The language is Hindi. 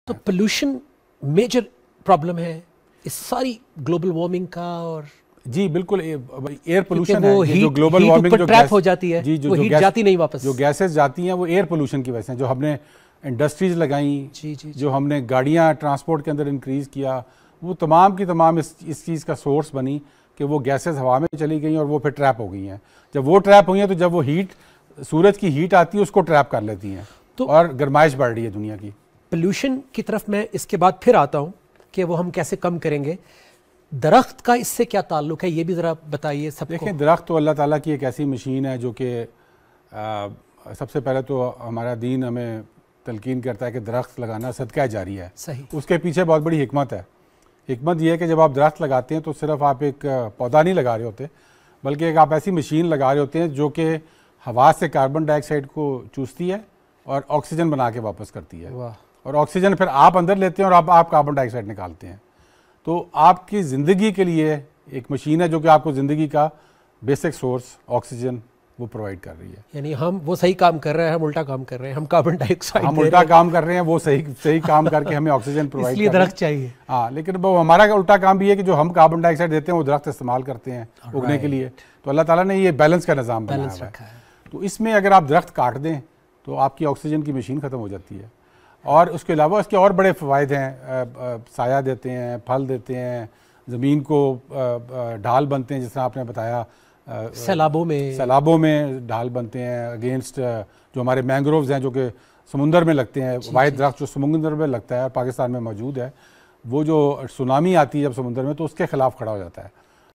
तो पोल्यूशन मेजर प्रॉब्लम है इस सारी ग्लोबल वार्मिंग का। और जी बिल्कुल, एयर पोल्यूशन वो है, जो ग्लोबल वार्मिंग जो ट्रैप हो जाती है, जी वो हीट जाती नहीं वापस। जो गैसेस जाती हैं वो एयर पोल्यूशन की वजह से, जो हमने इंडस्ट्रीज लगाई, जो हमने गाड़ियाँ ट्रांसपोर्ट के अंदर इंक्रीज़ किया, वो तमाम की तमाम इस चीज़ का सोर्स बनी कि वो गैसेस हवा में चली गई और वो फिर ट्रैप हो गई हैं। जब वो ट्रैप हुई हैं तो जब वो हीट, सूरज की हीट आती है उसको ट्रैप कर लेती हैं, तो और गर्माइश बढ़ रही है दुनिया की। पोल्यूशन की तरफ मैं इसके बाद फिर आता हूँ कि वो हम कैसे कम करेंगे। दरख्त का इससे क्या ताल्लुक है, ये भी ज़रा बताइए सबको। देखें, दरख्त तो अल्लाह ताला की एक ऐसी मशीन है जो कि सबसे पहले तो हमारा दीन हमें तलकीन करता है कि दरख्त लगाना सदका जारी है। सही। उसके पीछे बहुत बड़ी हिकमत है। हिकमत यह है कि जब आप दरख्त लगाते हैं तो सिर्फ आप एक पौधा नहीं लगा रहे होते, बल्कि एक आप ऐसी मशीन लगा रहे होते हैं जो कि हवा से कार्बन डाइऑक्साइड को चूसती है और ऑक्सीजन बना के वापस करती है। वाह। और ऑक्सीजन फिर आप अंदर लेते हैं और आप कार्बन डाइऑक्साइड निकालते हैं। तो आपकी ज़िंदगी के लिए एक मशीन है जो कि आपको ज़िंदगी का बेसिक सोर्स ऑक्सीजन वो प्रोवाइड कर रही है। यानी हम वो सही काम कर रहे हैं, हम उल्टा काम कर रहे हैं, हम कार्बन डाइऑक्साइड हम उल्टा काम कर रहे हैं, वो सही काम करके हमें ऑक्सीजन प्रोवाइड इसलिए दरख्त चाहिए। हाँ, लेकिन वो हमारा उल्टा काम भी है कि जो हम कार्बन डाइऑक्साइड देते हैं वो दरख्त इस्तेमाल करते हैं उगने के लिए। तो अल्लाह ताला ने ये बैलेंस का निज़ाम बनाया हुआ है। तो इसमें अगर आप दरख्त काट दें तो आपकी ऑक्सीजन की मशीन ख़त्म हो जाती है। और उसके अलावा इसके और बड़े फ़वाइद हैं, साया देते हैं, फल देते हैं, ज़मीन को ढाल बनते हैं, जिस तरह आपने बताया सैलाबों में ढाल बनते हैं अगेंस्ट जो हमारे मैंग्रोव्स हैं जो कि समुंदर में लगते हैं। वाहिद दरख्त जो समुंदर में लगता है और पाकिस्तान में मौजूद है, वो जो सुनामी आती है जब समुंदर में तो उसके ख़िलाफ़ खड़ा हो जाता है।